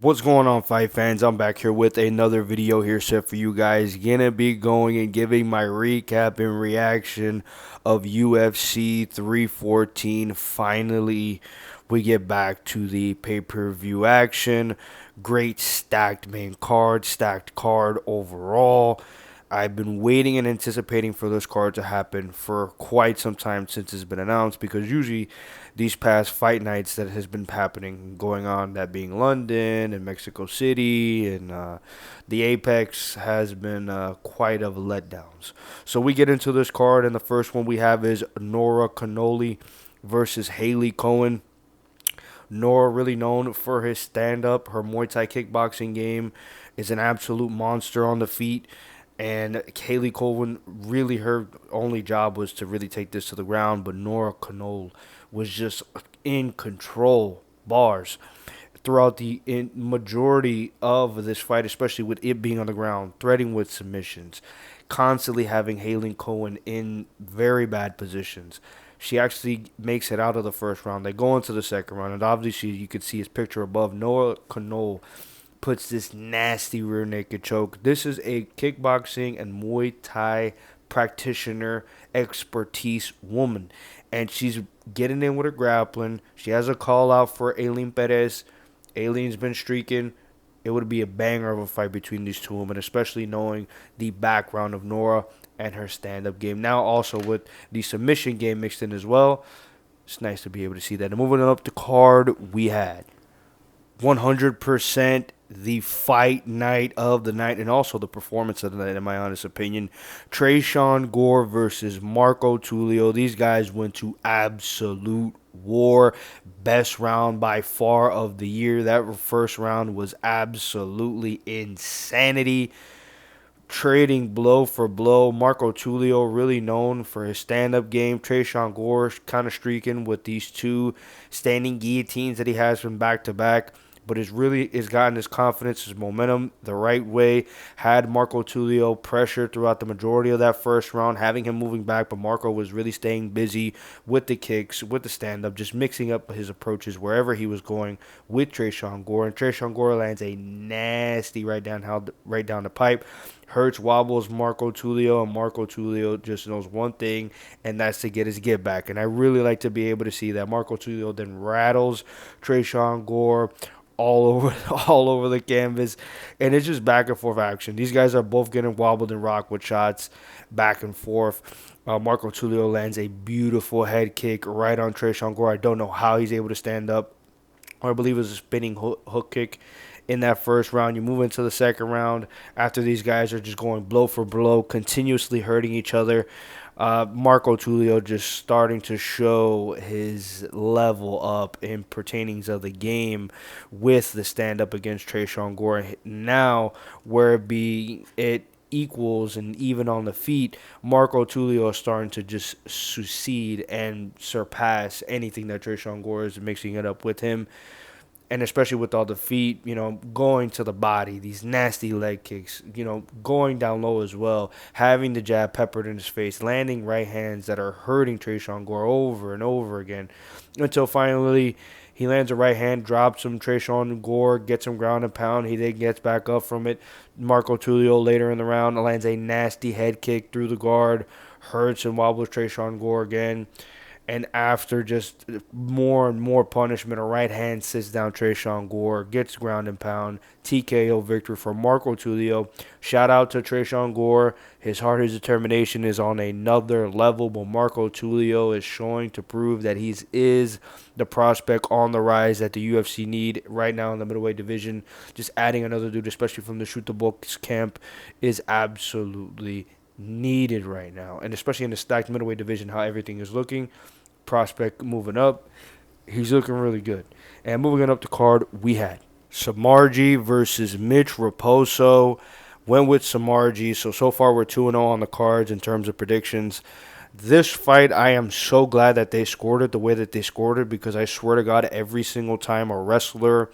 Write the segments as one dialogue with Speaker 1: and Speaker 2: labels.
Speaker 1: What's going on, fight fans? I'm back here with another video here set for you guys. Gonna be going and giving my recap and reaction of UFC 314. Finally, we get back to the pay-per-view action. Great stacked card overall. I've been waiting and anticipating for this card to happen for quite some time since it's been announced, because usually these past fight nights that has been happening, going on, that being London and Mexico City and the Apex, has been quite of letdowns. So we get into this card, and the first one we have is Nora Cannoli versus Haley Cohen. Nora, really known for his stand-up, her Muay Thai kickboxing game, is an absolute monster on the feet. And Haley Colvin, really, her only job was to really take this to the ground, but Nora Cannoli was just in control, bars, throughout the majority of this fight, especially with it being on the ground, threading with submissions, constantly having Haley Cohen in very bad positions. She actually makes it out of the first round. They go into the second round, and obviously you could see his picture above. Nora Cannoli puts this nasty rear naked choke. This is a kickboxing and Muay Thai practitioner expertise woman, and she's getting in with her grappling. She has a call out for Aileen Perez. Aileen's been streaking. It would be a banger of a fight between these two women, especially knowing the background of Nora and her stand-up game. Now also with the submission game mixed in as well. It's nice to be able to see that. And moving up the card, we had 100% the fight night of the night, and also the performance of the night, in my honest opinion. Tresean Gore versus Marco Tulio. These guys went to absolute war. Best round by far of the year. That first round was absolutely insanity, trading blow for blow. Marco Tulio, really known for his stand-up game. Tresean Gore kind of streaking with these two standing guillotines that he has from back to back, but has gotten his confidence, his momentum the right way. Had Marco Tulio pressure throughout the majority of that first round, having him moving back, but Marco was really staying busy with the kicks, with the stand-up, just mixing up his approaches wherever he was going with Tresean Gore. And Tresean Gore lands a nasty right down the pipe. Hurts, wobbles Marco Tulio, and Marco Tulio just knows one thing, and that's to get his get back. And I really like to be able to see that. Marco Tulio then rattles Tresean Gore all over all over the canvas, and it's just back and forth action. These guys are both getting wobbled and rocked with shots back and forth. Marco Tulio lands a beautiful head kick right on Tresean Gore. I don't know how he's able to stand up. I believe it was a spinning hook kick in that first round. You move into the second round after these guys are just going blow for blow, continuously hurting each other. Marco Tulio just starting to show his level up in pertainings of the game with the stand up against Tresean Gore. Now, where it equals and even on the feet, Marco Tulio is starting to just succeed and surpass anything that Tresean Gore is mixing it up with him. And especially with all the feet, going to the body, these nasty leg kicks, going down low as well, having the jab peppered in his face, landing right hands that are hurting Tresean Gore over and over again, until finally he lands a right hand, drops him. Tresean Gore gets him ground and pound. He then gets back up from it. Marco Tulio later in the round lands a nasty head kick through the guard, hurts and wobbles Tresean Gore again. And after just more and more punishment, a right hand sits down Tresean Gore, gets ground and pound, TKO victory for Marco Tulio. Shout out to Tresean Gore. His heart, his determination is on another level, but Marco Tulio is showing to prove that he is the prospect on the rise that the UFC need right now in the middleweight division. Just adding another dude, especially from the Shoot the Books camp, is absolutely needed right now. And especially in the stacked middleweight division, how everything is looking. Prospect moving up. He's looking really good. And moving up the card, we had Samarji versus Mitch Raposo. Went with Samarji. So far we're 2-0 on the cards in terms of predictions. This fight, I am so glad that they scored it the way that they scored it, because I swear to God, every single time a wrestler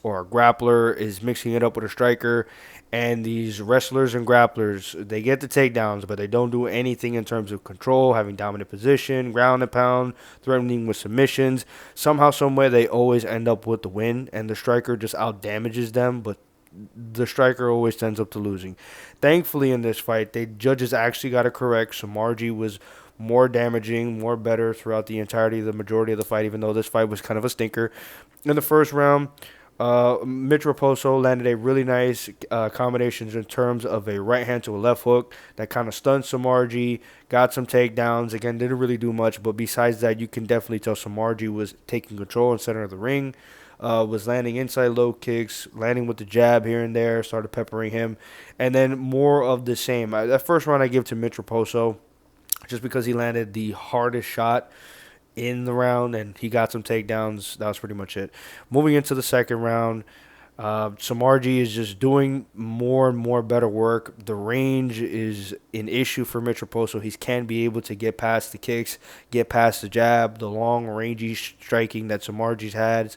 Speaker 1: or a grappler is mixing it up with a striker, and these wrestlers and grapplers, they get the takedowns, but they don't do anything in terms of control, having dominant position, ground and pound, threatening with submissions. Somehow, someway, they always end up with the win, and the striker just out damages them, but the striker always ends up to losing. Thankfully, in this fight, the judges actually got it correct. Samarji was more damaging, more better throughout the entirety of the majority of the fight, even though this fight was kind of a stinker. In the first round, Mitch Raposo landed a really nice combinations in terms of a right hand to a left hook that kind of stunned Samarji, got some takedowns. Again, didn't really do much, but besides that, you can definitely tell Samarji was taking control in center of the ring, was landing inside low kicks, landing with the jab here and there, started peppering him, and then more of the same. That first round I give to Mitch Raposo just because he landed the hardest shot in the round, and he got some takedowns. That was pretty much it. Moving into the second round, Samarji is just doing more and more better work. The range is an issue for Mitch Raposo. He can be able to get past the kicks, get past the jab, the long, rangy striking that Samarji's had.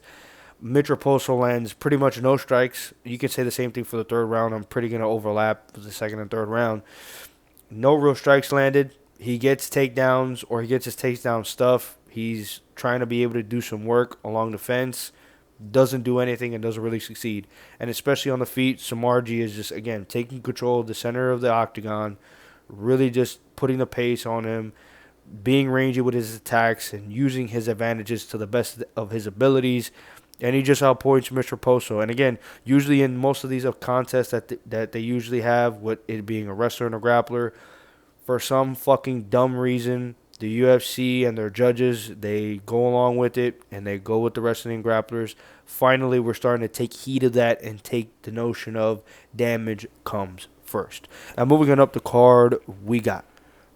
Speaker 1: Mitch Raposo lands pretty much no strikes. You can say the same thing for the third round. I'm pretty going to overlap with the second and third round. No real strikes landed. He gets takedowns, or he gets his takedown stuff. He's trying to be able to do some work along the fence. Doesn't do anything and doesn't really succeed. And especially on the feet, Samarji is just, again, taking control of the center of the octagon, really just putting the pace on him, being rangy with his attacks, and using his advantages to the best of his abilities. And he just outpoints Mr. Raposo. And again, usually in most of these contests that they usually have, with it being a wrestler and a grappler, for some fucking dumb reason, the UFC and their judges, they go along with it, and they go with the wrestling grapplers. Finally, we're starting to take heed of that and take the notion of damage comes first. Now, moving on up the card, we got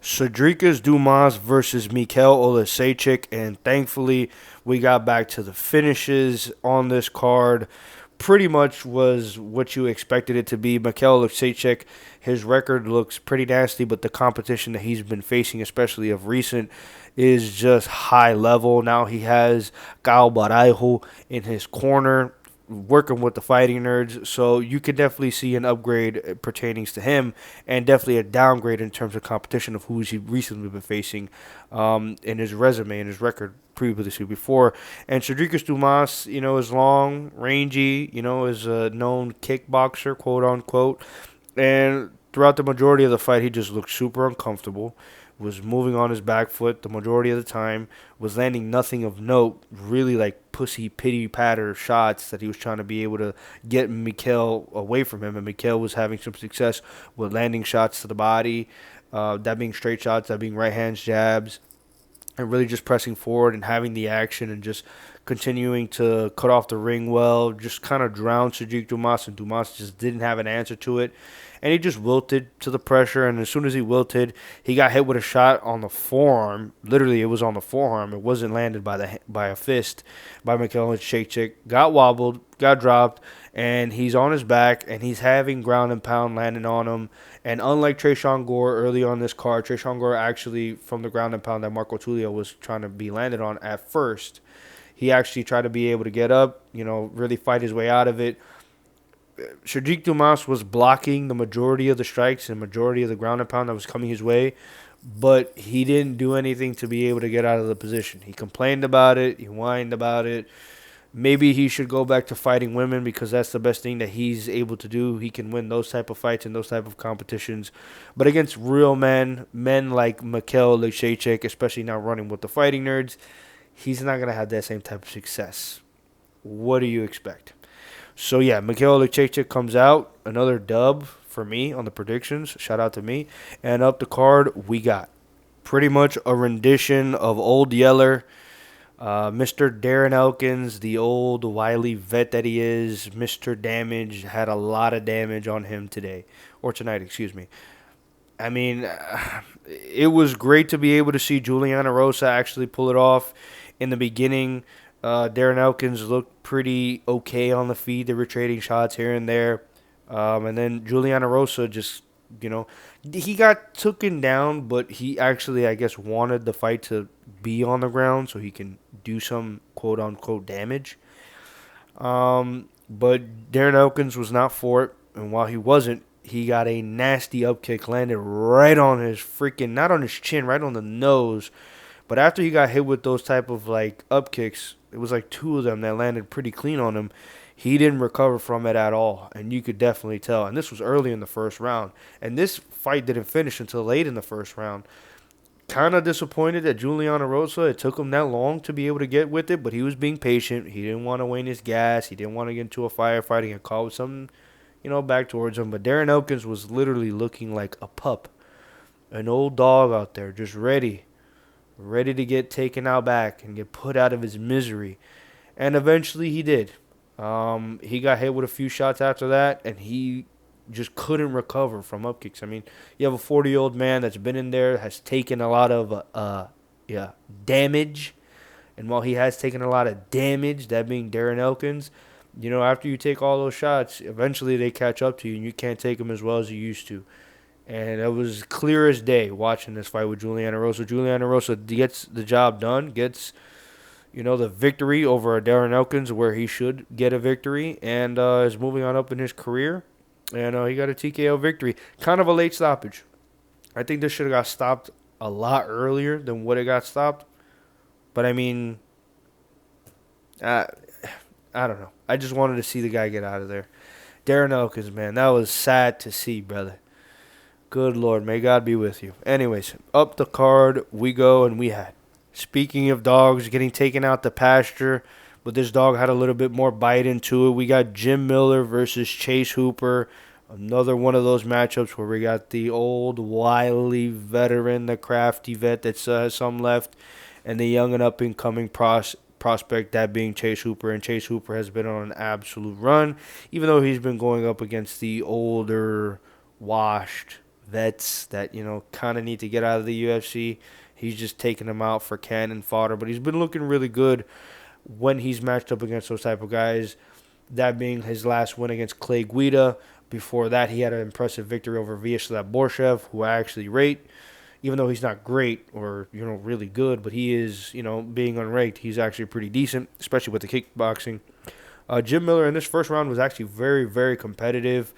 Speaker 1: Cedric Dumas versus Mikhail Olasejchik, and thankfully, we got back to the finishes on this card. Pretty much was what you expected it to be. Mikhail Olasejchik, his record looks pretty nasty, but the competition that he's been facing, especially of recent, is just high level. Now he has Kyle Barajo in his corner, working with the fighting nerds, so you could definitely see an upgrade pertaining to him, and definitely a downgrade in terms of competition of who he's recently been facing in his resume and his record previously before. And Cedric Dumas, is long, rangy, is a known kickboxer, quote unquote, and throughout the majority of the fight, he just looked super uncomfortable, was moving on his back foot the majority of the time, was landing nothing of note, really like pussy pity patter shots that he was trying to be able to get Mikhail away from him. And Mikhail was having some success with landing shots to the body, that being straight shots, that being right hands, jabs, and really just pressing forward and having the action and just continuing to cut off the ring well, just kind of drowned Cedric Dumas, and Dumas just didn't have an answer to it. And he just wilted to the pressure, and as soon as he wilted, he got hit with a shot on the forearm. Literally, it was on the forearm. It wasn't landed by a fist by Mikhail Olasejchik. Got wobbled, got dropped, and he's on his back, and he's having ground and pound landing on him. And unlike Tresean Gore early on this card, Tresean Gore actually, from the ground and pound that Marco Tulio was trying to be landed on at first, he actually tried to be able to get up, really fight his way out of it. Cedric Dumas was blocking the majority of the strikes and majority of the ground and pound that was coming his way, but he didn't do anything to be able to get out of the position. He complained about it. He whined about it. Maybe he should go back to fighting women, because that's the best thing that he's able to do. He can win those type of fights and those type of competitions. But against real men like Mikhail Olasejchik, especially now running with the fighting nerds, he's not going to have that same type of success. What do you expect? So, yeah, Mikhail Olasejchik comes out. Another dub for me on the predictions. Shout out to me. And up the card, we got pretty much a rendition of Old Yeller. Mr. Darren Elkins, the old wily vet that he is. Mr. Damage had a lot of damage on him today. Or tonight, excuse me. I mean, it was great to be able to see Juliana Rosa actually pull it off. In the beginning, Darren Elkins looked pretty okay on the feet. They were trading shots here and there. And then Juliana Rosa just, he got taken down, but he actually, I guess, wanted the fight to be on the ground so he can do some quote-unquote damage. But Darren Elkins was not for it, and while he wasn't, he got a nasty up kick landed right on his freaking, not on his chin, right on the nose. But after he got hit with those type of like up kicks, it was like two of them that landed pretty clean on him. He didn't recover from it at all, and you could definitely tell. And this was early in the first round, and this fight didn't finish until late in the first round. Kind of disappointed that Juliana Rosa, it took him that long to be able to get with it, but he was being patient. He didn't want to wane his gas. He didn't want to get into a firefight and get caught with something, back towards him. But Darren Elkins was literally looking like a pup, an old dog out there, just ready to get taken out back and get put out of his misery. And eventually he did. He got hit with a few shots after that, and he just couldn't recover from up kicks. I mean, you have a 40-year-old man that's been in there, has taken a lot of damage. And while he has taken a lot of damage, that being Darren Elkins, after you take all those shots, eventually they catch up to you, and you can't take them as well as you used to. And it was clear as day watching this fight with Juliana Rosa. Juliana Rosa gets the job done, gets the victory over Darren Elkins where he should get a victory, and is moving on up in his career. And he got a TKO victory. Kind of a late stoppage. I think this should have got stopped a lot earlier than what it got stopped. But, I mean, I don't know. I just wanted to see the guy get out of there. Darren Elkins, man, that was sad to see, brother. Good Lord, may God be with you. Anyways, up the card we go, and we had, speaking of dogs getting taken out the pasture, but this dog had a little bit more bite into it. We got Jim Miller versus Chase Hooper. Another one of those matchups where we got the old, wily veteran, the crafty vet that has some left, and the young and up-and-coming prospect, that being Chase Hooper. And Chase Hooper has been on an absolute run, even though he's been going up against the older, washed vets that, kind of need to get out of the UFC. He's just taking them out for cannon fodder, but he's been looking really good when he's matched up against those type of guys, that being his last win against Clay Guida. Before that, he had an impressive victory over Vyacheslav Borshev, who I actually rate, even though he's not great or, really good, but he is, being unranked, he's actually pretty decent, especially with the kickboxing. Jim Miller in this first round was actually very, very competitive.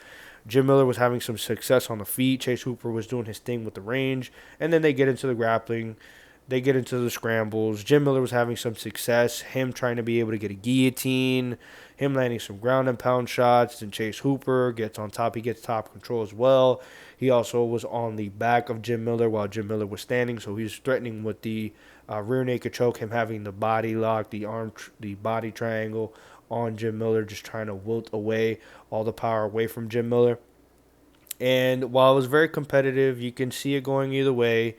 Speaker 1: Jim Miller was having some success on the feet. Chase Hooper was doing his thing with the range. And then they get into the grappling. They get into the scrambles. Jim Miller was having some success. Him trying to be able to get a guillotine. Him landing some ground and pound shots. Then Chase Hooper gets on top. He gets top control as well. He also was on the back of Jim Miller while Jim Miller was standing. So he was threatening with the rear naked choke. Him having the body lock, the body triangle on Jim Miller, just trying to wilt away all the power away from Jim Miller. And while it was very competitive, you can see it going either way.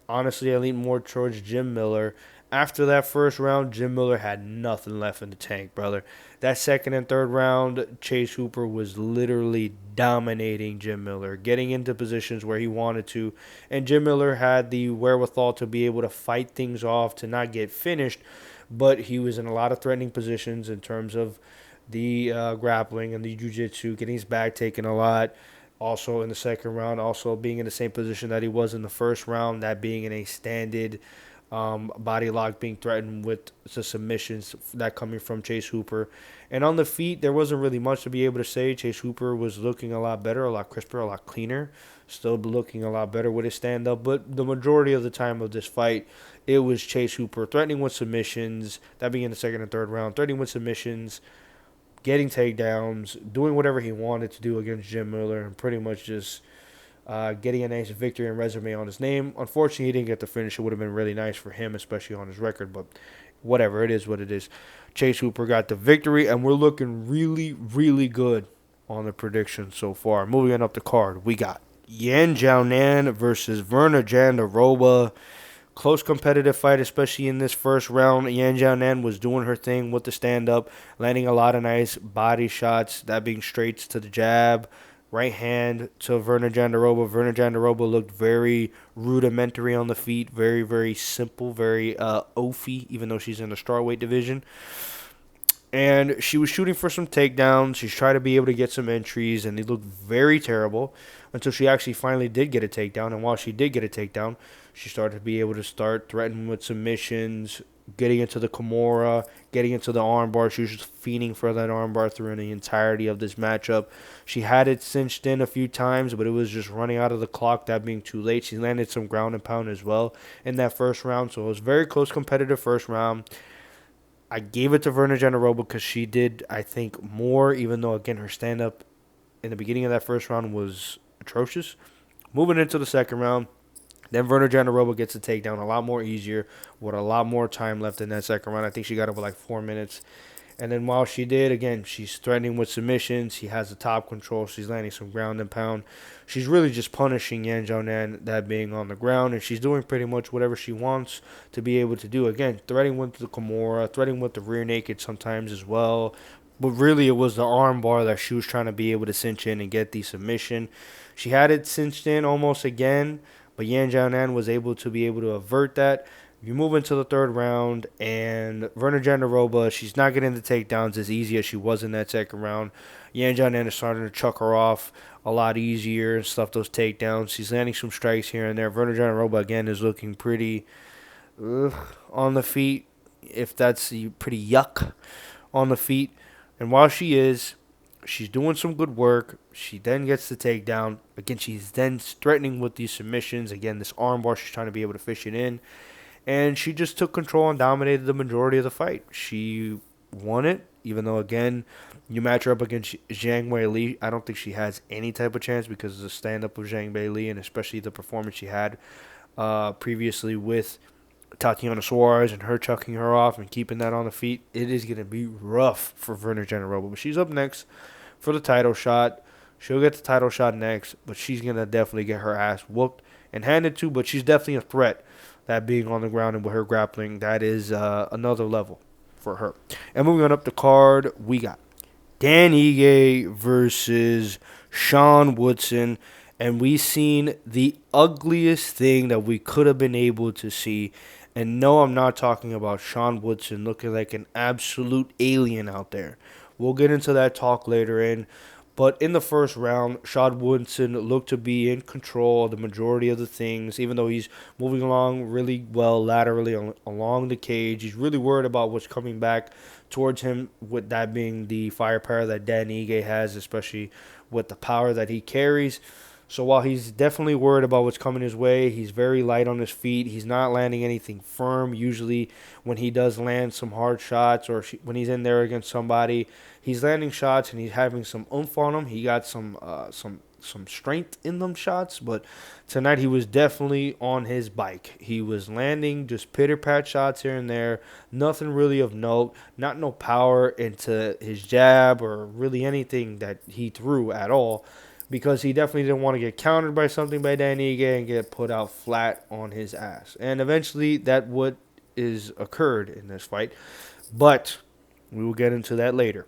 Speaker 1: Honestly, I lean more towards Jim Miller. After that first round, Jim Miller had nothing left in the tank, brother. That second and third round, Chase Hooper was literally dominating Jim Miller, getting into positions where he wanted to. And Jim Miller had the wherewithal to be able to fight things off, to not get finished. But he was in a lot of threatening positions in terms of the grappling and the jiu-jitsu, getting his back taken a lot. Also in the second round, also being in the same position that he was in the first round, that being in a standard body lock, being threatened with the submissions, that coming from Chase Hooper. And on the feet, there wasn't really much to be able to say. Chase Hooper was looking a lot better, a lot crisper, a lot cleaner, still looking a lot better with his stand-up. But the majority of the time of this fight, it was Chase Hooper threatening with submissions, that being in the second and third round, threatening with submissions, getting takedowns, doing whatever he wanted to do against Jim Miller, and pretty much just getting a nice victory and resume on his name. Unfortunately, he didn't get the finish. It would have been really nice for him, especially on his record, but whatever, it is what it is. Chase Hooper got the victory, and we're looking really, really good on the predictions so far. Moving on up the card, we got Yan Jiaonan versus Verna Jandiroba. Close competitive fight, especially in this first round. Yan Jiaonan was doing her thing with the stand-up, landing a lot of nice body shots, that being straights to the jab, right hand to Verna Jandiroba. Verna Jandiroba looked very rudimentary on the feet, very, very simple, very oafy, even though she's in the strawweight division. And she was shooting for some takedowns. She's trying to be able to get some entries, and they looked very terrible until she actually finally did get a takedown. And while she did get a takedown, she started to be able to start threatening with submissions, getting into the Kimura, getting into the armbar. She was just fiending for that armbar through the entirety of this matchup. She had it cinched in a few times, but it was just running out of the clock, that being too late. She landed some ground and pound as well in that first round, so it was very close, competitive first round. I gave it to Verna Jandiroba because she did, I think, more, even though, again, her stand-up in the beginning of that first round was atrocious. Moving into the second round, then Verna Jandiroba gets the takedown a lot more easier with a lot more time left in that second round. I think she got over like 4 minutes. And then while she did, again, she's threatening with submissions. She has the top control. She's landing some ground and pound. She's really just punishing Yan Xiaonan, that being on the ground. And she's doing pretty much whatever she wants to be able to do. Again, threatening with the Kimura, threatening with the rear naked sometimes as well. But really, it was the arm bar that she was trying to be able to cinch in and get the submission. She had it cinched in almost again, but Yan Xiaonan was able to avert that. You move into the third round, and Verna Jandiroba, she's not getting the takedowns as easy as she was in that second round. Yan Xiaonan is starting to chuck her off a lot easier and stuff those takedowns. She's landing some strikes here and there. Verna Jandiroba, again, is looking pretty on the feet, if that's pretty yuck on the feet. And while she's doing some good work. She then gets the takedown. Again, she's then threatening with these submissions. Again, this armbar, she's trying to be able to fish it in. And she just took control and dominated the majority of the fight. She won it, even though, again, you match her up against Zhang Weili. I don't think she has any type of chance because of the stand-up of Zhang Weili and especially the performance she had previously with Tatiana Suarez and her chucking her off and keeping that on the feet. It is going to be rough for Verna Jandiroba. But she's up next for the title shot. She'll get the title shot next, but she's going to definitely get her ass whooped and handed to, but she's definitely a threat. That being on the ground and with her grappling, that is another level for her. And moving on up the card, we got Dan Ige versus Sean Woodson. And we seen the ugliest thing that we could have been able to see. And no, I'm not talking about Sean Woodson looking like an absolute alien out there. We'll get into that talk later in. But in the first round, Sean Woodson looked to be in control of the majority of the things, even though he's moving along really well laterally along the cage. He's really worried about what's coming back towards him, with that being the firepower that Dan Ige has, especially with the power that he carries. So while he's definitely worried about what's coming his way, he's very light on his feet. He's not landing anything firm. Usually when he does land some hard shots or when he's in there against somebody, he's landing shots and he's having some oomph on him. He got some strength in them shots, but tonight he was definitely on his bike. He was landing just pitter-pat shots here and there, nothing really of note, not no power into his jab or really anything that he threw at all, because he definitely didn't want to get countered by something by Dan Ige and get put out flat on his ass. And eventually that what is occurred in this fight, but we will get into that later.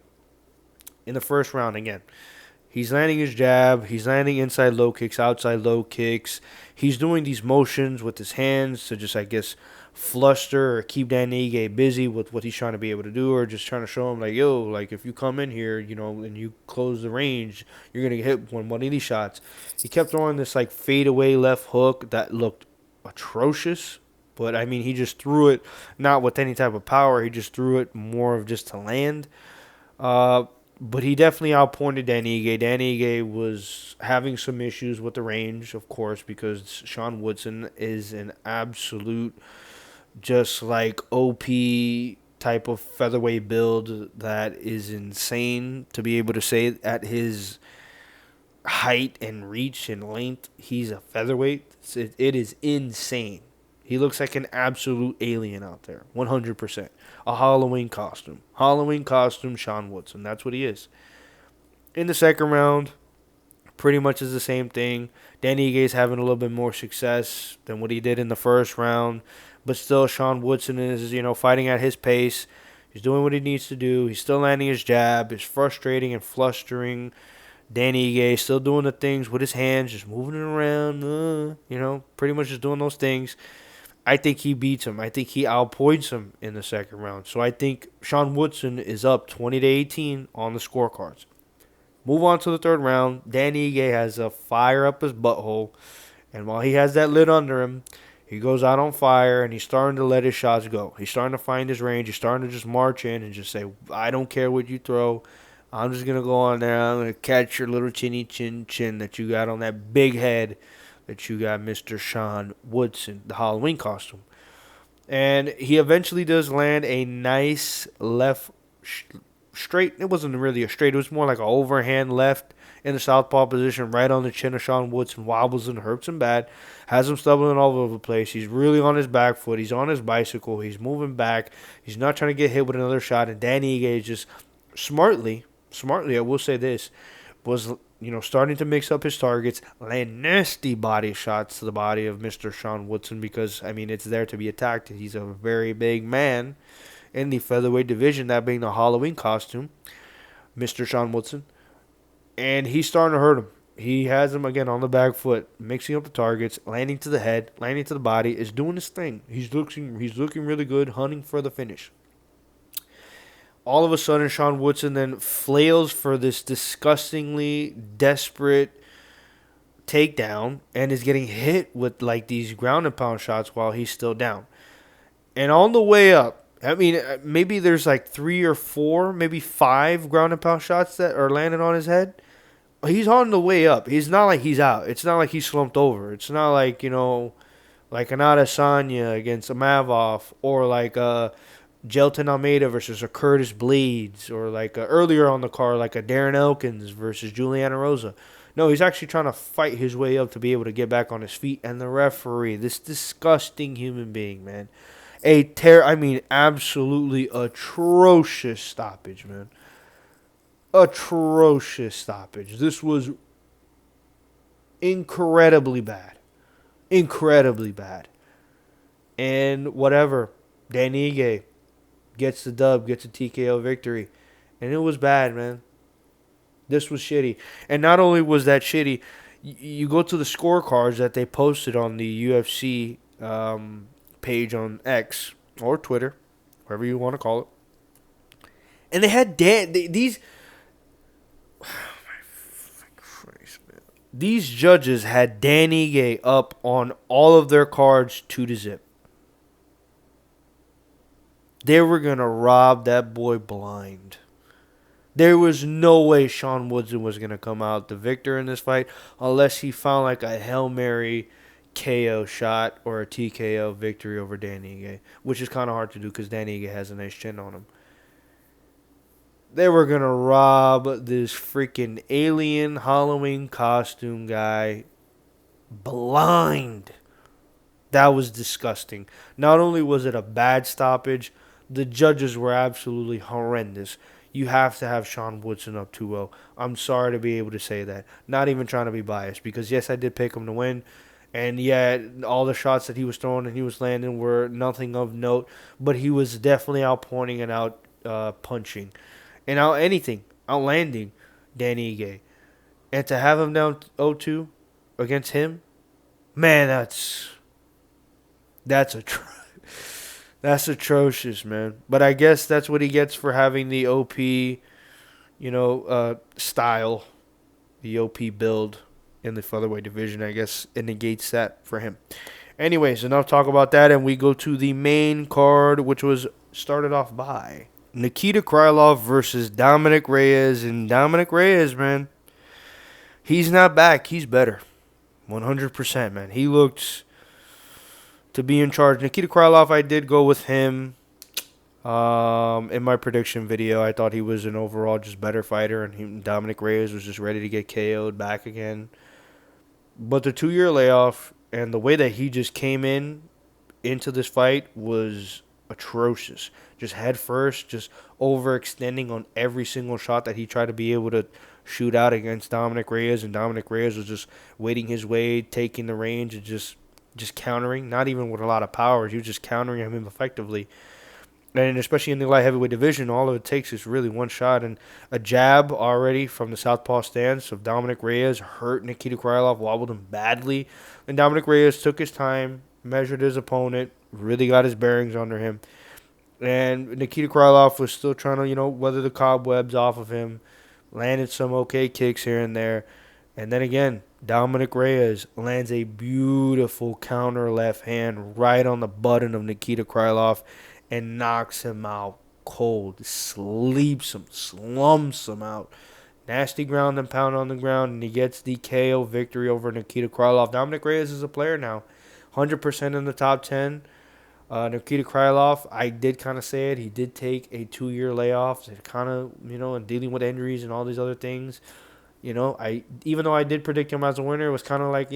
Speaker 1: In the first round, again, he's landing his jab. He's landing inside low kicks, outside low kicks. He's doing these motions with his hands to just, I guess, fluster or keep Dan Ige busy with what he's trying to be able to do, or just trying to show him, like, yo, like, if you come in here, you know, and you close the range, you're going to get hit with one of these shots. He kept throwing this, like, fadeaway left hook that looked atrocious. But, I mean, he just threw it not with any type of power. He just threw it more of just to land. But he definitely outpointed Dan Ige. Dan Ige was having some issues with the range, of course, because Sean Woodson is an absolute, just like OP type of featherweight build that is insane to be able to say at his height and reach and length. He's a featherweight. It is insane. He looks like an absolute alien out there, 100%. A Halloween costume. Halloween costume, Sean Woodson. That's what he is. In the second round, pretty much is the same thing. Dan Ige is having a little bit more success than what he did in the first round. But still, Sean Woodson is, fighting at his pace. He's doing what he needs to do. He's still landing his jab. He's frustrating and flustering Dan Ige. Still doing the things with his hands, just moving it around, pretty much just doing those things. I think he beats him. I think he outpoints him in the second round. So I think Sean Woodson is up 20-18 on the scorecards. Move on to the third round. Dan Ige has a fire up his butthole. And while he has that lid under him, He goes out on fire, and he's starting to let his shots go. He's starting to find his range. He's starting to just march in and just say, I don't care what you throw. I'm just going to go on there. I'm going to catch your little chinny chin that you got on that big head that you got, Mr. Sean Woodson, the Halloween costume. And he eventually does land a nice left straight. It wasn't really a straight. It was more like an overhand left in the southpaw position, right on the chin of Sean Woodson. Wobbles and hurts him bad. Has him stumbling all over the place. He's really on his back foot. He's on his bicycle. He's moving back. He's not trying to get hit with another shot. And Danny Ige just smartly, I will say this, was starting to mix up his targets, land nasty body shots to the body of Mr. Sean Woodson because, it's there to be attacked. He's a very big man in the featherweight division, that being the Halloween costume, Mr. Sean Woodson. And he's starting to hurt him. He has him, again, on the back foot, mixing up the targets, landing to the head, landing to the body, is doing his thing. He's looking really good, hunting for the finish. All of a sudden, Sean Woodson then flails for this disgustingly desperate takedown and is getting hit with like these ground and pound shots while he's still down. And on the way up, maybe there's like 3 or 4, maybe 5 ground and pound shots that are landing on his head. He's on the way up. He's not like he's out. It's not like he's slumped over. It's not like, like an Adesanya against a Mavov or like Jelton Almeida versus a Curtis Bleeds, or like earlier on the card, like a Darren Elkins versus Juliana Rosa. No, he's actually trying to fight his way up to be able to get back on his feet. And the referee, this disgusting human being, man, absolutely atrocious stoppage, man. Atrocious stoppage. This was incredibly bad. Incredibly bad. And whatever, Danny Ige gets the dub, gets a TKO victory. And it was bad, man. This was shitty. And not only was that shitty, you go to the scorecards that they posted on the UFC page on X or Twitter, whatever you want to call it. And they had these... These judges had Danny Ige up on all of their cards 2-0. They were going to rob that boy blind. There was no way Sean Woodson was going to come out the victor in this fight unless he found like a Hail Mary KO shot or a TKO victory over Danny Ige, which is kind of hard to do because Danny Ige has a nice chin on him. They were going to rob this freaking alien Halloween costume guy blind. That was disgusting. Not only was it a bad stoppage, the judges were absolutely horrendous. You have to have Sean Woodson up 2-0. I'm sorry to be able to say that. Not even trying to be biased because, yes, I did pick him to win. And, yeah, all the shots that he was throwing and he was landing were nothing of note. But he was definitely outpointing and out punching. And outlanding Danny Ige. And to have him down 0-2 against him, man, that's atrocious, man. But I guess that's what he gets for having the OP, style, the OP build in the featherweight division. I guess it negates that for him. Anyways, enough talk about that, and we go to the main card, which was started off by Nikita Krylov versus Dominic Reyes. And Dominic Reyes, man, he's not back. He's better. 100%, man. He looked to be in charge. Nikita Krylov, I did go with him in my prediction video. I thought he was an overall just better fighter, and Dominic Reyes was just ready to get KO'd back again. But the 2-year layoff and the way that he just came into this fight was atrocious. Just head first, just overextending on every single shot that he tried to be able to shoot out against Dominic Reyes, and Dominic Reyes was just waiting his way, taking the range, and just countering, not even with a lot of power. He was just countering him effectively. And especially in the light heavyweight division, all it takes is really one shot. And a jab already from the southpaw stance of Dominic Reyes hurt Nikita Krylov, wobbled him badly. And Dominic Reyes took his time, measured his opponent, really got his bearings under him. And Nikita Krylov was still trying to, weather the cobwebs off of him, landed some okay kicks here and there. And then again, Dominic Reyes lands a beautiful counter left hand right on the button of Nikita Krylov and knocks him out cold. Sleeps him, slumps him out. Nasty ground and pound on the ground, and he gets the KO victory over Nikita Krylov. Dominic Reyes is a player now. 100% in the top 10. Nikita Krylov, I did kind of say it. He did take a 2-year layoff. Kind of, and dealing with injuries and all these other things. Even though I did predict him as a winner, it was kind of like,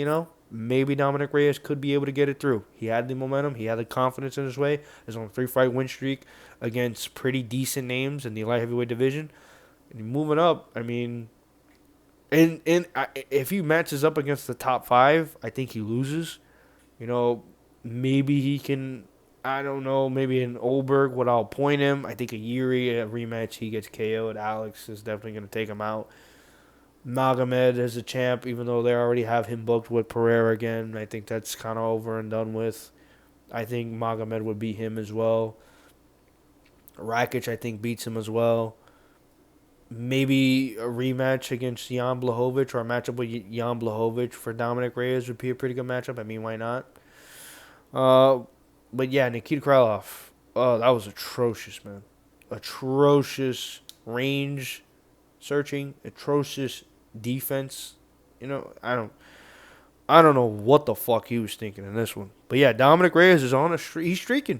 Speaker 1: maybe Dominic Reyes could be able to get it through. He had the momentum. He had the confidence in his way. He's on a 3-fight win streak against pretty decent names in the light heavyweight division. And moving up, I mean, if he matches up against the top 5, I think he loses. Maybe he can, I don't know, maybe in Oldberg, what I'll point him. I think a Yair rematch, he gets KO'd. Alex is definitely going to take him out. Magomed is a champ, even though they already have him booked with Pereira again. I think that's kind of over and done with. I think Magomed would beat him as well. Rakic, I think, beats him as well. Maybe a rematch against Jan Blachowicz or a matchup with Jan Blachowicz for Dominic Reyes would be a pretty good matchup. I mean, why not? But yeah, Nikita Krylov. Oh, that was atrocious, man. Atrocious range searching, atrocious defense. I don't know what the fuck he was thinking in this one. But yeah, Dominic Reyes is on a streak. He's streaking.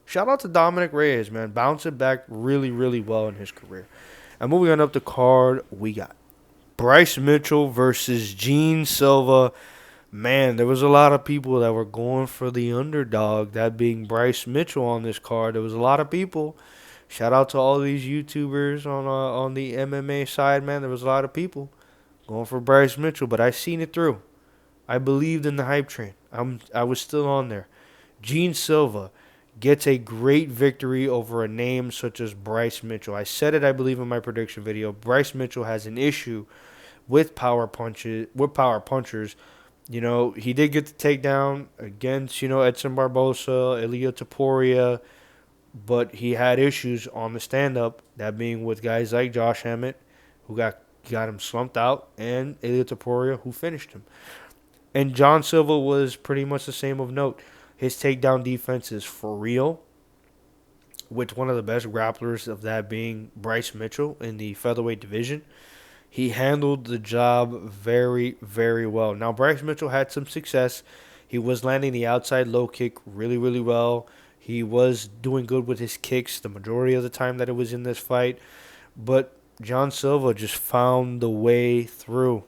Speaker 1: Shout out to Dominic Reyes, man. Bouncing back really, really well in his career. And moving on up the card, we got Bryce Mitchell versus Gene Silva. Man, there was a lot of people that were going for the underdog, that being Bryce Mitchell on this card. There was a lot of people. Shout out to all these YouTubers on the MMA side, man. There was a lot of people going for Bryce Mitchell, but I seen it through. I believed in the hype train. I was still on there. Gene Silva gets a great victory over a name such as Bryce Mitchell. I said it, I believe, in my prediction video. Bryce Mitchell has an issue with power punchers. He did get the takedown against, Edson Barbosa, Ilia Topuria, but he had issues on the stand-up, that being with guys like Josh Emmett, who got him slumped out, and Ilia Topuria, who finished him. And John Silva was pretty much the same of note. His takedown defense is for real, with one of the best grapplers of that being Bryce Mitchell in the featherweight division. He handled the job very, very well. Now, Bryce Mitchell had some success. He was landing the outside low kick really, really well. He was doing good with his kicks the majority of the time that it was in this fight. But John Silva just found the way through.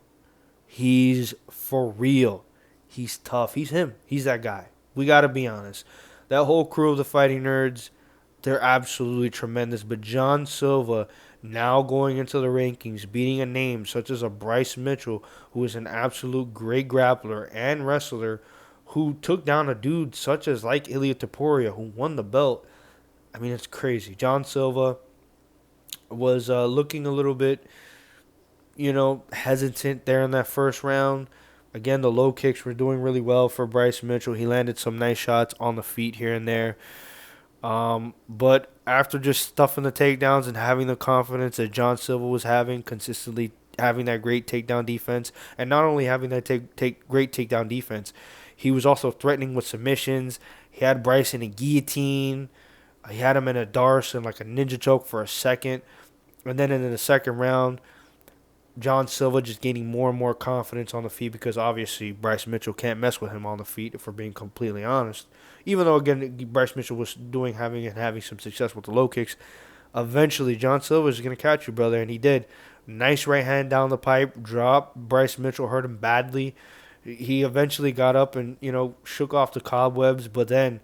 Speaker 1: He's for real. He's tough. He's him. He's that guy. We got to be honest. That whole crew of the Fighting Nerds, they're absolutely tremendous. But John Silva, now going into the rankings, beating a name such as a Bryce Mitchell, who is an absolute great grappler and wrestler, who took down a dude such as like Ilia Topuria, who won the belt. I mean, it's crazy. John Silva was looking a little bit, hesitant there in that first round. Again, the low kicks were doing really well for Bryce Mitchell. He landed some nice shots on the feet here and there. But after just stuffing the takedowns and having the confidence that John Silva was having, consistently having that great takedown defense, and not only having that great takedown defense, he was also threatening with submissions. He had Bryce in a guillotine. He had him in a darce and like a ninja choke for a second. And then in the second round, John Silva just gaining more and more confidence on the feet, because obviously Bryce Mitchell can't mess with him on the feet, if we're being completely honest. Even though, again, Bryce Mitchell was having some success with the low kicks, eventually John Silva is going to catch you, brother, and he did. Nice right hand down the pipe, drop. Bryce Mitchell hurt him badly. He eventually got up and, shook off the cobwebs, but then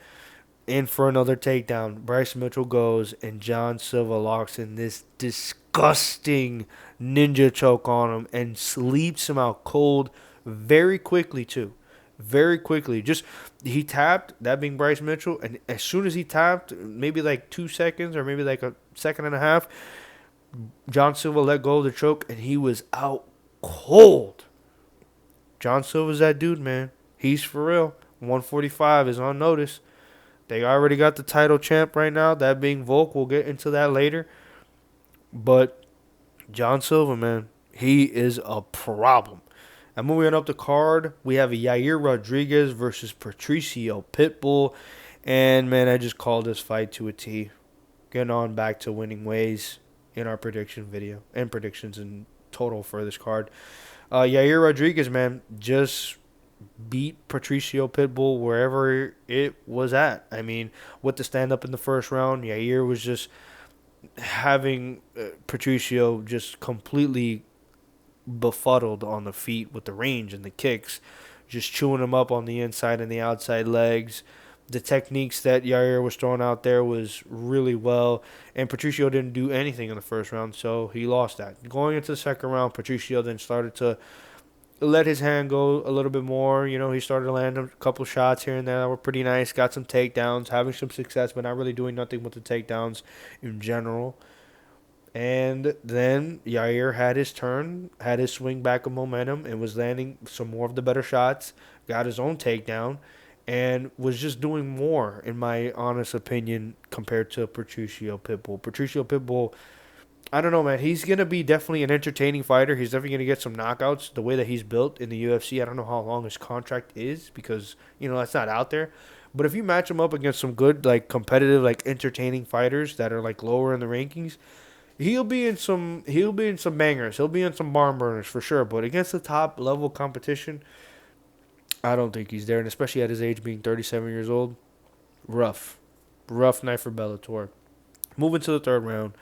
Speaker 1: in for another takedown. Bryce Mitchell goes, and John Silva locks in this disgusting ninja choke on him and sleeps him out cold very quickly, too. Very quickly. He tapped, that being Bryce Mitchell, and as soon as he tapped, maybe like 2 seconds or maybe like a second and a half, John Silva let go of the choke, and he was out cold. John Silva's that dude, man. He's for real. 145 is on notice. They already got the title champ right now, that being Volk. We'll get into that later. But John Silva, man, he is a problem. And moving up the card, we have Yair Rodriguez versus Patricio Pitbull. And, man, I just called this fight to a T. Getting on back to winning ways in our prediction video and predictions in total for this card. Yair Rodriguez, man, just beat Patricio Pitbull wherever it was at. I mean, with the stand up in the first round, Yair was just having Patricio just completely befuddled on the feet with the range and the kicks, just chewing him up on the inside and the outside legs. The techniques that Yair was throwing out there was really well, and Patricio didn't do anything in the first round, so he lost that. Going into the second round, Patricio then started to let his hand go a little bit more. You know, he started to land a couple shots here and there that were pretty nice. Got some takedowns, having some success, but not really doing nothing with the takedowns in general. And then Yair had his turn, had his swing back of momentum, and was landing some more of the better shots. Got his own takedown, and was just doing more, in my honest opinion, compared to Patricio Pitbull. Patricio Pitbull, I don't know, man. He's going to be definitely an entertaining fighter. He's definitely going to get some knockouts the way that he's built in the UFC. I don't know how long his contract is because, that's not out there. But if you match him up against some good, like, competitive, like, entertaining fighters that are, like, lower in the rankings, he'll be in some bangers. He'll be in some barn burners for sure. But against the top level competition, I don't think he's there. And especially at his age, being 37 years old, rough. Rough night for Bellator. Moving to the third round.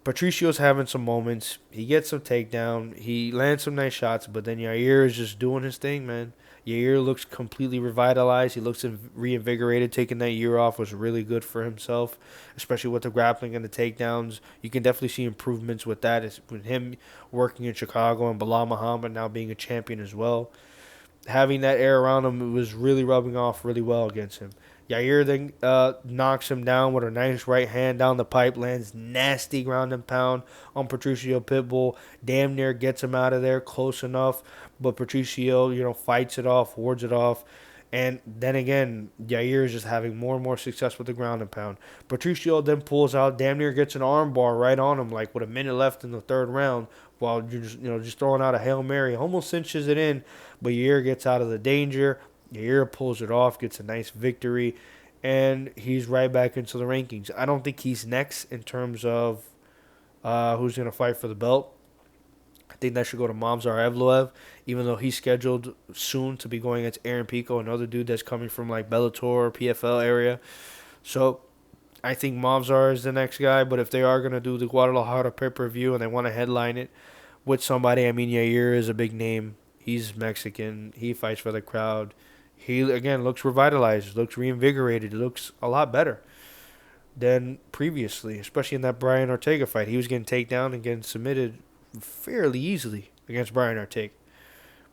Speaker 1: Patricio's having some moments. He gets some takedown. He lands some nice shots, but then Yair is just doing his thing, man. Yair looks completely revitalized. He looks reinvigorated. Taking that year off was really good for himself, especially with the grappling and the takedowns. You can definitely see improvements with that. It's with him working in Chicago and Bilal Muhammad now being a champion as well. Having that air around him was really rubbing off really well against him. Yair then knocks him down with a nice right hand down the pipe, lands nasty ground and pound on Patricio Pitbull. Damn near gets him out of there close enough, but Patricio, fights it off, wards it off. And then again, Yair is just having more and more success with the ground and pound. Patricio then pulls out, damn near gets an arm bar right on him, like with a minute left in the third round, while you're just throwing out a Hail Mary, almost cinches it in, but Yair gets out of the danger. Yair pulls it off, gets a nice victory, and he's right back into the rankings. I don't think he's next in terms of who's going to fight for the belt. I think that should go to Movsar Evloev, even though he's scheduled soon to be going against Aaron Pico, another dude that's coming from like Bellator or PFL area. So I think Movsar is the next guy, but if they are going to do the Guadalajara pay-per-view and they want to headline it with somebody, I mean, Yair is a big name. He's Mexican. He fights for the crowd. He, again, looks revitalized, looks reinvigorated, looks a lot better than previously, especially in that Brian Ortega fight. He was getting taken down and getting submitted fairly easily against Brian Ortega.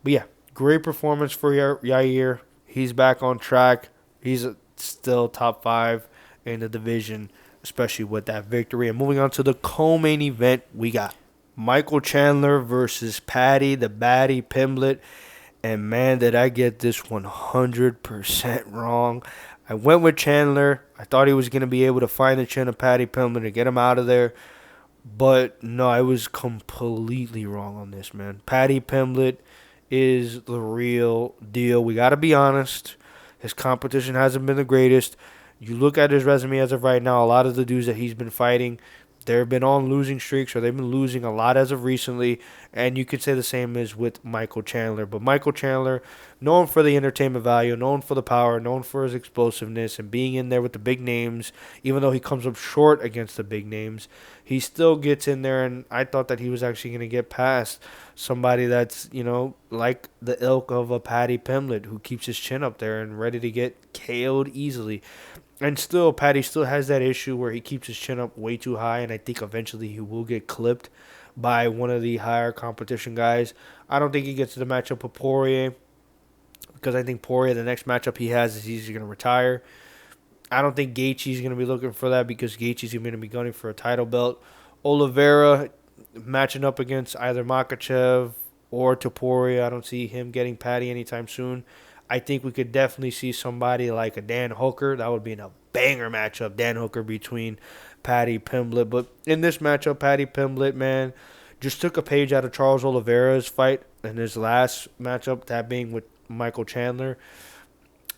Speaker 1: But, yeah, great performance for Yair. He's back on track. He's still top 5 in the division, especially with that victory. And moving on to the co-main event, we got Michael Chandler versus Paddy, the Baddie Pimblett. And, man, did I get this 100% wrong. I went with Chandler. I thought he was going to be able to find the chin of Paddy Pimblett and get him out of there. But, no, I was completely wrong on this, man. Paddy Pimblett is the real deal. We got to be honest. His competition hasn't been the greatest. You look at his resume as of right now, a lot of the dudes that he's been fighting, they've been on losing streaks or they've been losing a lot as of recently. And you could say the same as with Michael Chandler. But Michael Chandler, known for the entertainment value, known for the power, known for his explosiveness and being in there with the big names, even though he comes up short against the big names, he still gets in there. And I thought that he was actually going to get past somebody that's, like the ilk of a Paddy Pimblett who keeps his chin up there and ready to get KO'd easily. And still, Paddy still has that issue where he keeps his chin up way too high, and I think eventually he will get clipped by one of the higher competition guys. I don't think he gets to the matchup with Poirier because I think Poirier, the next matchup he has is he's going to retire. I don't think Gaethje's going to be looking for that because Gaethje's going to be gunning for a title belt. Oliveira matching up against either Makhachev or Topuria. I don't see him getting Paddy anytime soon. I think we could definitely see somebody like a Dan Hooker. That would be a banger matchup, Dan Hooker between Paddy Pimblett. But in this matchup, Paddy Pimblett, man, just took a page out of Charles Oliveira's fight in his last matchup, that being with Michael Chandler,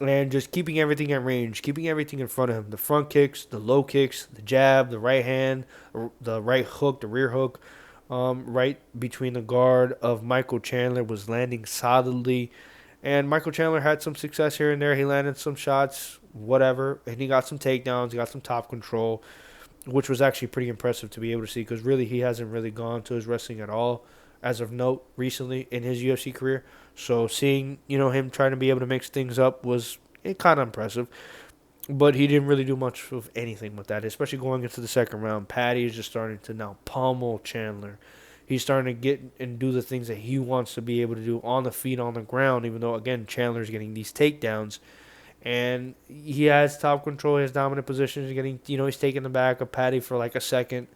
Speaker 1: and just keeping everything at range, keeping everything in front of him. The front kicks, the low kicks, the jab, the right hand, the right hook, the rear hook, right between the guard of Michael Chandler was landing solidly. And Michael Chandler had some success here and there. He landed some shots, whatever, and he got some takedowns, he got some top control, which was actually pretty impressive to be able to see because really he hasn't really gone to his wrestling at all as of note recently in his UFC career. So seeing, him trying to be able to mix things up was kind of impressive. But he didn't really do much of anything with that, especially going into the second round. Paddy is just starting to now pummel Chandler. He's starting to get and do the things that he wants to be able to do on the feet, on the ground, even though, again, Chandler's getting these takedowns. And he has top control, he has dominant positions, he's taking the back of Paddy for like a second.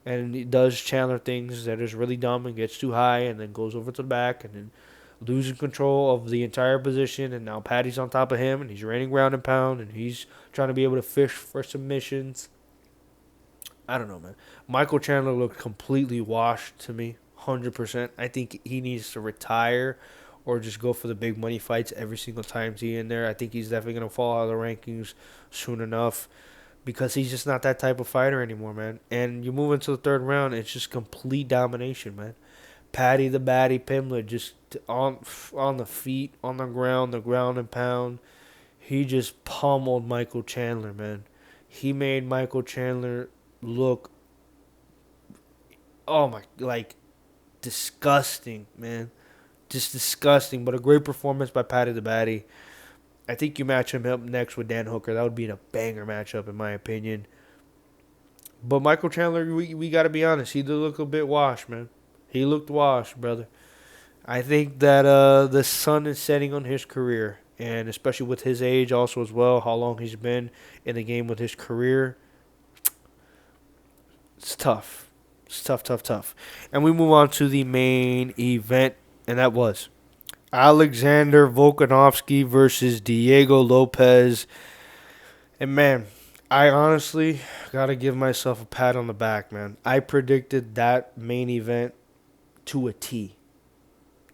Speaker 1: And he does Chandler things that is really dumb and gets too high and then goes over to the back and then losing control of the entire position. And now Paddy's on top of him and he's raining ground and pound and he's trying to be able to fish for submissions. I don't know, man. Michael Chandler looked completely washed to me, 100%. I think he needs to retire or just go for the big money fights every single time he's in there. I think he's definitely going to fall out of the rankings soon enough because he's just not that type of fighter anymore, man. And you move into the third round, it's just complete domination, man. Paddy the Baddy Pimblett just on the feet, on the ground and pound. He just pummeled Michael Chandler, man. He made Michael Chandler look, oh my, like, disgusting, man. Just disgusting, but a great performance by Paddy the Baddy. I think you match him up next with Dan Hooker. That would be a banger matchup, in my opinion. But Michael Chandler, we got to be honest, he did look a bit washed, man. He looked washed, brother. I think that the sun is setting on his career, and especially with his age also as well, how long he's been in the game with his career. It's tough. It's tough, tough, tough. And we move on to the main event, and that was Alexander Volkanovski versus Diego Lopez. And, man, I honestly got to give myself a pat on the back, man. I predicted that main event to a T.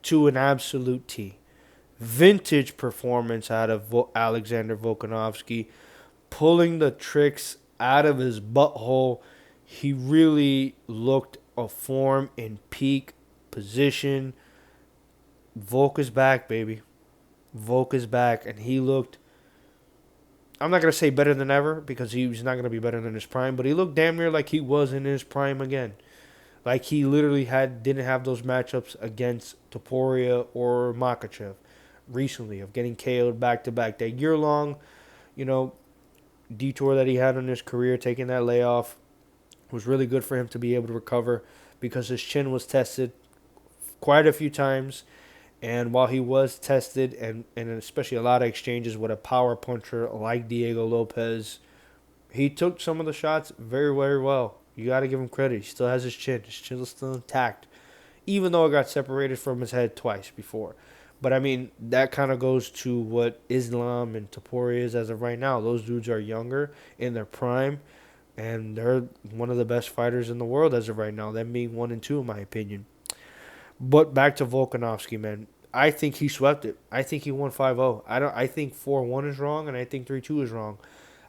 Speaker 1: To an absolute T. Vintage performance out of Alexander Volkanovski. Pulling the tricks out of his butthole. He really looked a form in peak position. Volk is back, baby. Volk is back. And he looked, I'm not going to say better than ever because he's not going to be better than his prime, but he looked damn near like he was in his prime again. Like he literally didn't have those matchups against Topuria or Makhachev recently of getting KO'd back-to-back. That year-long, detour that he had in his career, taking that layoff, was really good for him to be able to recover because his chin was tested quite a few times. And while he was tested and especially a lot of exchanges with a power puncher like Diego Lopez, he took some of the shots very, very well. You got to give him credit. He still has his chin. His chin is still intact, even though it got separated from his head twice before. But, I mean, that kind of goes to what Islam and Topuria is as of right now. Those dudes are younger, in their prime, and they're one of the best fighters in the world as of right now, them being 1 and 2 in my opinion. But back to Volkanovski, man. I think he swept it. I think he won 5-0. I think 4-1 is wrong, and I think 3-2 is wrong.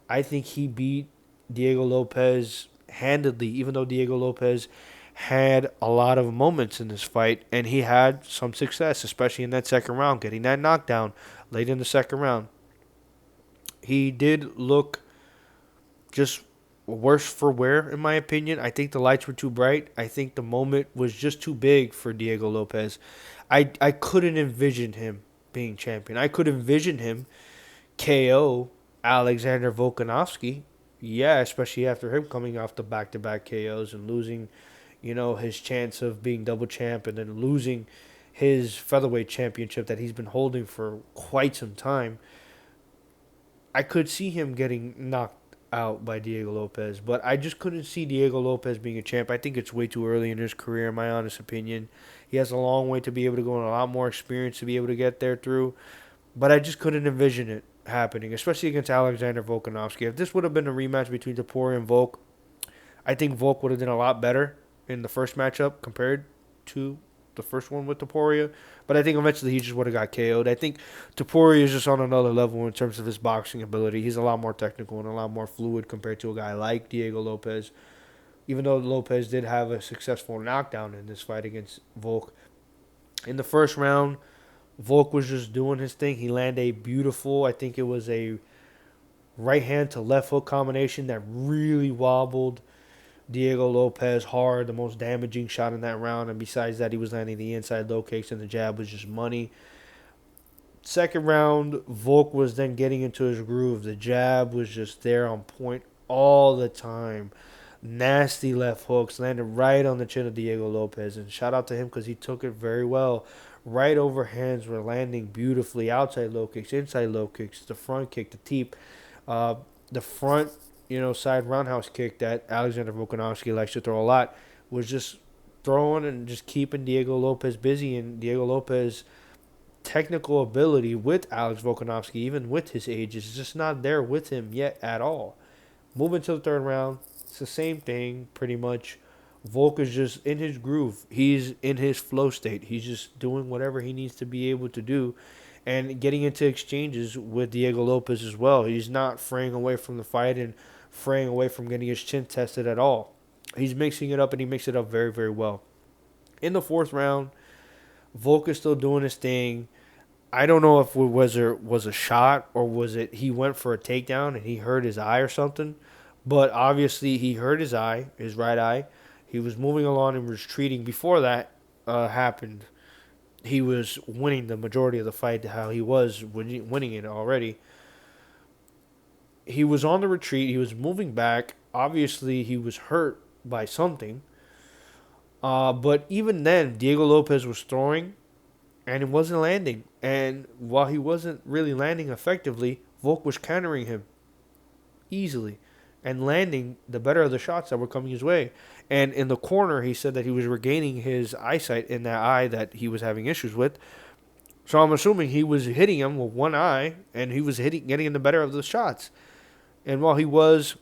Speaker 1: I think he beat Diego Lopez handedly, even though Diego Lopez had a lot of moments in this fight, and he had some success, especially in that second round, getting that knockdown late in the second round. He did look just worse for wear, in my opinion. I think the lights were too bright. I think the moment was just too big for Diego Lopez. I couldn't envision him being champion. I could envision him KO Alexander Volkanovski. Yeah, especially after him coming off the back-to-back KOs and losing, his chance of being double champ and then losing his featherweight championship that he's been holding for quite some time. I could see him getting knocked out by Diego Lopez, but I just couldn't see Diego Lopez being a champ. I think it's way too early in his career, in my honest opinion. He has a long way to be able to go and a lot more experience to be able to get there through, but I just couldn't envision it happening, especially against Alexander Volkanovski. If this would have been a rematch between Topuria and Volk, I think Volk would have done a lot better in the first matchup compared to the first one with Topuria. But I think eventually he just would have got KO'd. I think Topuria is just on another level in terms of his boxing ability. He's a lot more technical and a lot more fluid compared to a guy like Diego Lopez. Even though Lopez did have a successful knockdown in this fight against Volk. In the first round, Volk was just doing his thing. He landed a beautiful, I think it was a right hand to left hook combination that really wobbled Diego Lopez hard, the most damaging shot in that round. And besides that, he was landing the inside low kicks and the jab was just money. Second round, Volk was then getting into his groove. The jab was just there on point all the time. Nasty left hooks landed right on the chin of Diego Lopez. And shout out to him because he took it very well. Right overhands were landing beautifully. Outside low kicks, inside low kicks, the front kick, the teep. The front, side roundhouse kick that Alexander Volkanovski likes to throw a lot was just throwing and just keeping Diego Lopez busy. And Diego Lopez technical ability with Alex Volkanovski, even with his age, is just not there with him yet at all. Moving to the third round, it's the same thing pretty much. Volk is just in his groove. He's in his flow state. He's just doing whatever he needs to be able to do and getting into exchanges with Diego Lopez as well. He's not fraying away from the fight and fraying away from getting his chin tested at all. He's mixing it up, and he makes it up very, very well. In the fourth round, Volk is still doing his thing. I don't know if it was a shot or was it he went for a takedown and he hurt his eye or something. But obviously he hurt his eye, his right eye. He was moving along and retreating. Before that happened, he was winning the majority of the fight, how he was winning it already. He was on the retreat. He was moving back. Obviously, he was hurt by something. But even then, Diego Lopez was throwing, and it wasn't landing. And while he wasn't really landing effectively, Volk was countering him easily and landing the better of the shots that were coming his way. And in the corner, he said that he was regaining his eyesight in that eye that he was having issues with. So I'm assuming he was hitting him with one eye, and he was getting in the better of the shots. And while he was,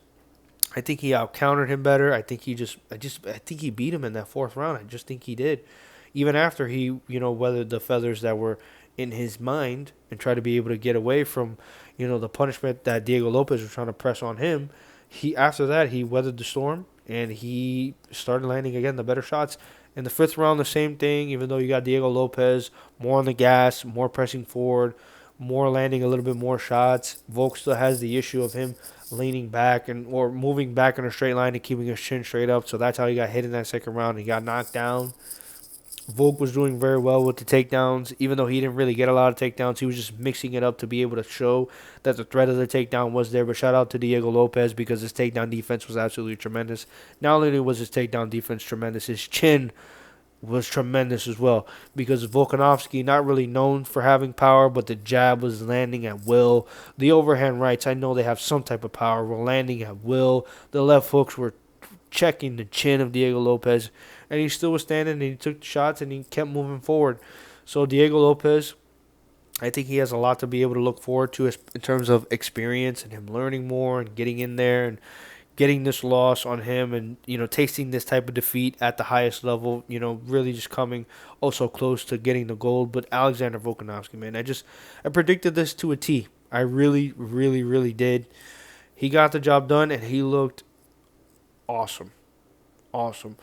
Speaker 1: I think he out-countered him better. I think he beat him in that fourth round. I just think he did. Even after he, weathered the feathers that were in his mind and tried to be able to get away from, the punishment that Diego Lopez was trying to press on him. After that, he weathered the storm, and he started landing again the better shots. In the fifth round, the same thing, even though you got Diego Lopez more on the gas, more pressing forward, more landing a little bit more shots. Volk still has the issue of him leaning back or moving back in a straight line and keeping his chin straight up. So that's how he got hit in that second round. He got knocked down. Volk was doing very well with the takedowns. Even though he didn't really get a lot of takedowns, he was just mixing it up to be able to show that the threat of the takedown was there. But shout out to Diego Lopez because his takedown defense was absolutely tremendous. Not only was his takedown defense tremendous, his chin was tremendous as well. Because Volkanovski, not really known for having power, but the jab was landing at will. The overhand rights, I know they have some type of power, were landing at will. The left hooks were checking the chin of Diego Lopez. And he still was standing, and he took the shots, and he kept moving forward. So Diego Lopez, I think he has a lot to be able to look forward to in terms of experience and him learning more and getting in there and getting this loss on him and, tasting this type of defeat at the highest level, really just coming so close to getting the gold. But Alexander Volkanovski, man, I predicted this to a T. I really, really, really did. He got the job done, and he looked awesome. Awesome.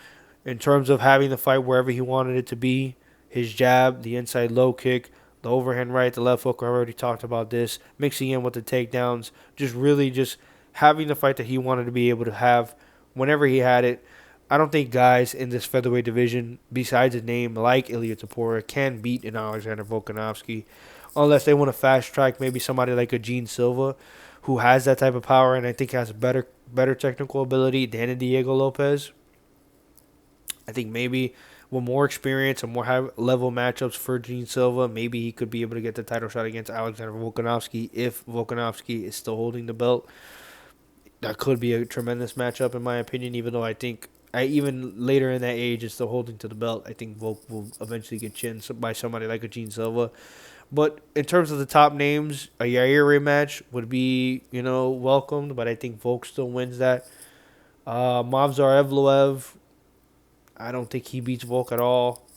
Speaker 1: In terms of having the fight wherever he wanted it to be, his jab, the inside low kick, the overhand right, the left hook, I already talked about this, mixing in with the takedowns, just having the fight that he wanted to be able to have whenever he had it. I don't think guys in this featherweight division, besides a name like Ilia Topuria, can beat an Alexander Volkanovski unless they want to fast track maybe somebody like a Gene Silva who has that type of power and I think has better technical ability than a Diego Lopez. I think maybe with more experience and more high-level matchups for Gene Silva, maybe he could be able to get the title shot against Alexander Volkanovski if Volkanovski is still holding the belt. That could be a tremendous matchup in my opinion, even though I think even later in that age is still holding to the belt. I think Volk will eventually get chinned by somebody like a Gene Silva. But in terms of the top names, a Yair rematch would be, welcomed, but I think Volk still wins that. Movsar Evloev, I don't think he beats Volk at all.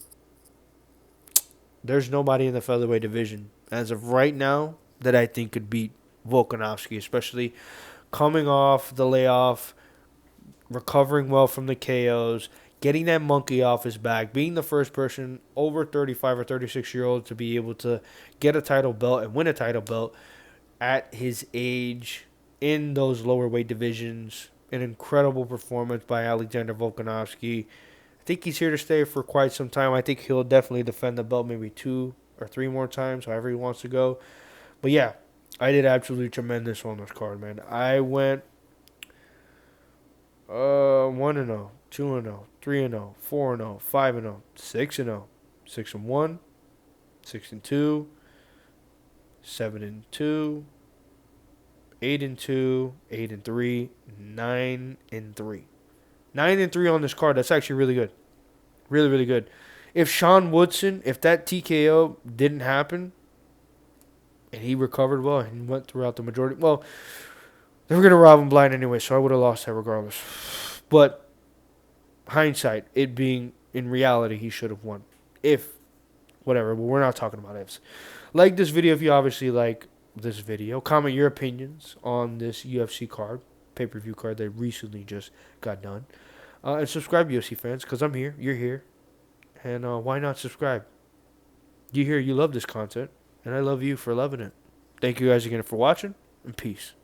Speaker 1: there's nobody in the featherweight division as of right now that I think could beat Volkanovski, especially coming off the layoff, recovering well from the KOs, getting that monkey off his back, being the first person over 35 or 36-year-old to be able to get a title belt and win a title belt at his age in those lower weight divisions. An incredible performance by Alexander Volkanovski. I think he's here to stay for quite some time. I think he'll definitely defend the belt maybe 2 or 3 more times, however he wants to go. But yeah, I did absolutely tremendous on this card, man. I went 1-0, 2-0, 3-0, 4-0, 5-0, 6-0, 6-1, 6-2, 7-2, 8-2, 8-3, 9-3. 9-3 on this card. That's actually really good. Really, really good. If Sean Woodson, if that TKO didn't happen and he recovered well and went throughout the majority, well, they were going to rob him blind anyway, so I would have lost that regardless. But hindsight, it being in reality, he should have won. If, whatever, but we're not talking about ifs. Like this video if you obviously like this video. Comment your opinions on this UFC card, pay-per-view card that recently just got done. And subscribe, UFC fans, because I'm here, you're here. And why not subscribe? You hear you love this content, and I love you for loving it. Thank you guys again for watching, and peace.